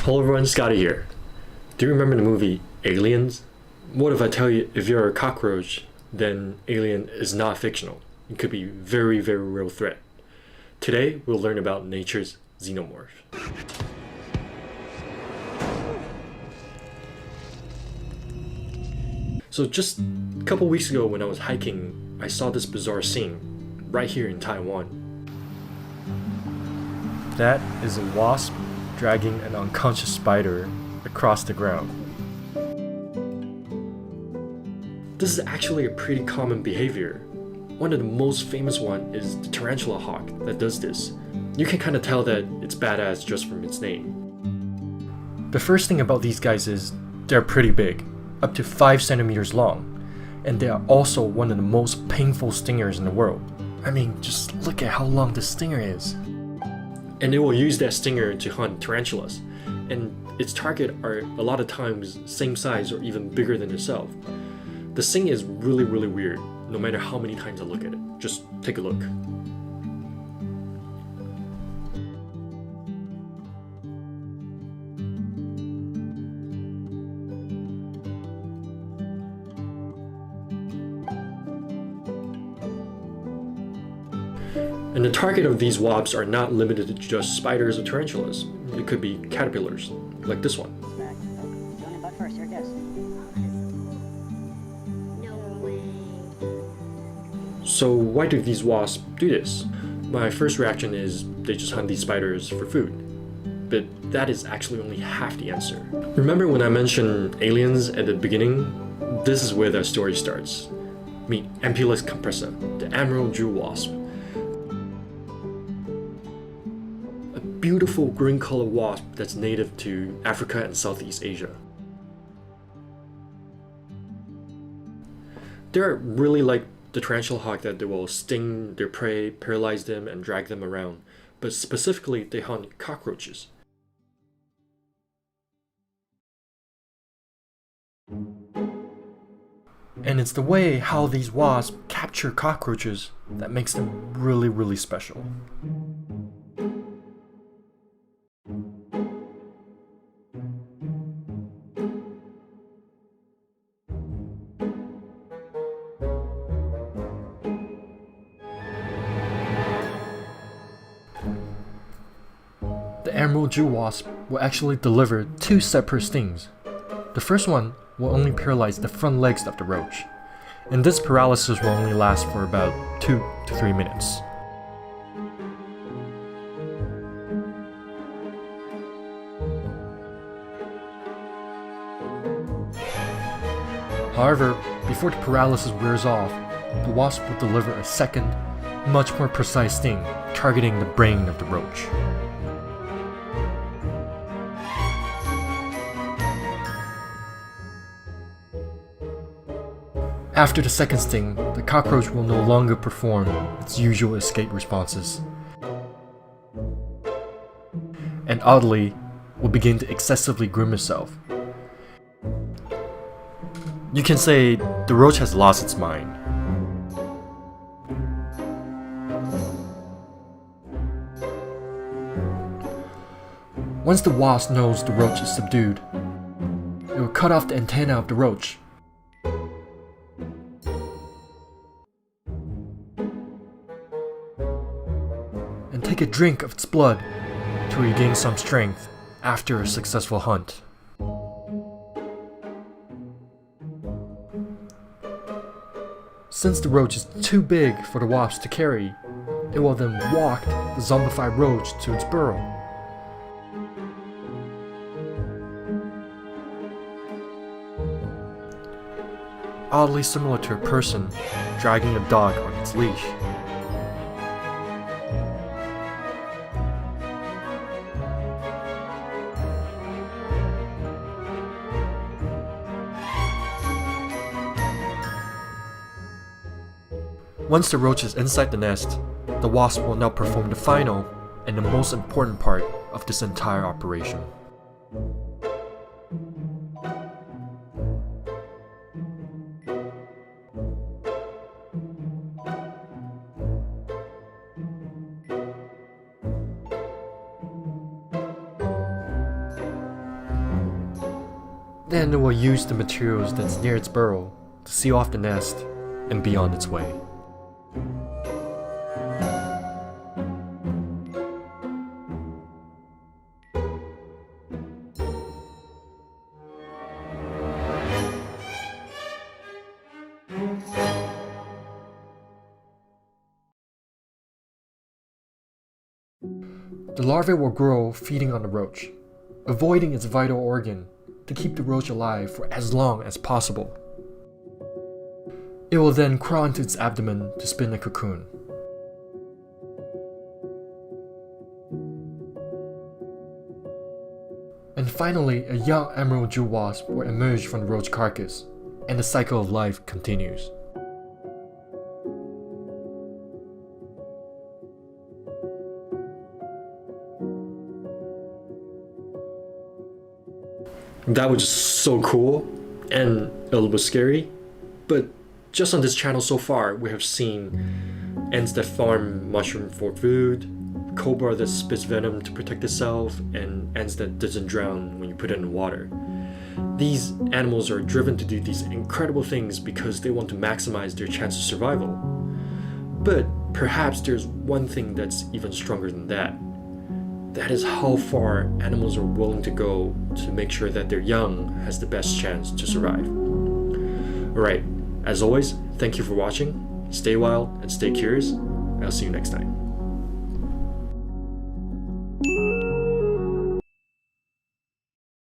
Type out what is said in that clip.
Hello everyone, Scotty here. Do you remember the movie Aliens? What if I tell you if you're a cockroach, then alien is not fictional. It could be a very, very real threat. Today, we'll learn about nature's xenomorph. So just a couple weeks ago when I was hiking, I saw this bizarre scene right here in Taiwan. That is a wasp dragging an unconscious spider across the ground. This is actually a pretty common behavior. One of the most famous one is the tarantula hawk that does this. You can kind of tell that it's badass just from its name. The first thing about these guys is they're pretty big, up to 5 centimeters long, and they are also one of the most painful stingers in the world. I mean, just look at how long this stinger is. And it will use that stinger to hunt tarantulas, and its target are a lot of times same size or even bigger than itself. The sting is really weird, no matter how many times I look at it. Just take a look. And the target of these wasps are not limited to just spiders or tarantulas. It could be caterpillars, like this one. So why do these wasps do this? My first reaction is they just hunt these spiders for food. But that is actually only half the answer. Remember when I mentioned aliens at the beginning? This is where the story starts. Meet Ampullus compressa, the emerald jewel wasp. A beautiful green colored wasp that's native to Africa and Southeast Asia. They're really like the tarantula hawk that they will sting their prey, paralyze them, and drag them around. But specifically, they hunt cockroaches. And it's the way how these wasps capture cockroaches that makes them really special. The emerald jewel wasp will actually deliver 2 separate stings. The first one will only paralyze the front legs of the roach, and this paralysis will only last for about 2 to 3 minutes. However, before the paralysis wears off, the wasp will deliver a second, much more precise sting, targeting the brain of the roach. After the second sting, the cockroach will no longer perform its usual escape responses, and oddly, will begin to excessively groom itself. You can say the roach has lost its mind. Once the wasp knows the roach is subdued, it will cut off the antenna of the roach. And take a drink of its blood to regain some strength after a successful hunt. Since the roach is too big for the wasp to carry, it will then walk the zombified roach to its burrow. Oddly similar to a person dragging a dog on its leash. Once the roach is inside the nest, the wasp will now perform the final and the most important part of this entire operation. Then it will use the materials that's near its burrow to seal off the nest and be on its way. The larvae will grow feeding on the roach, avoiding its vital organ to keep the roach alive for as long as possible. It will then crawl into its abdomen to spin a cocoon. And finally, a young emerald jewel wasp will emerge from the roach carcass, and the cycle of life continues. That was just so cool and a little bit scary, but just on this channel so far, we have seen ants that farm mushroom for food, cobra that spits venom to protect itself, and ants that doesn't drown when you put it in water. These animals are driven to do these incredible things because they want to maximize their chance of survival. But perhaps there's one thing that's even stronger than that. That is how far animals are willing to go to make sure that their young has the best chance to survive. Alright, as always, thank you for watching, stay wild and stay curious, and I'll see you next time.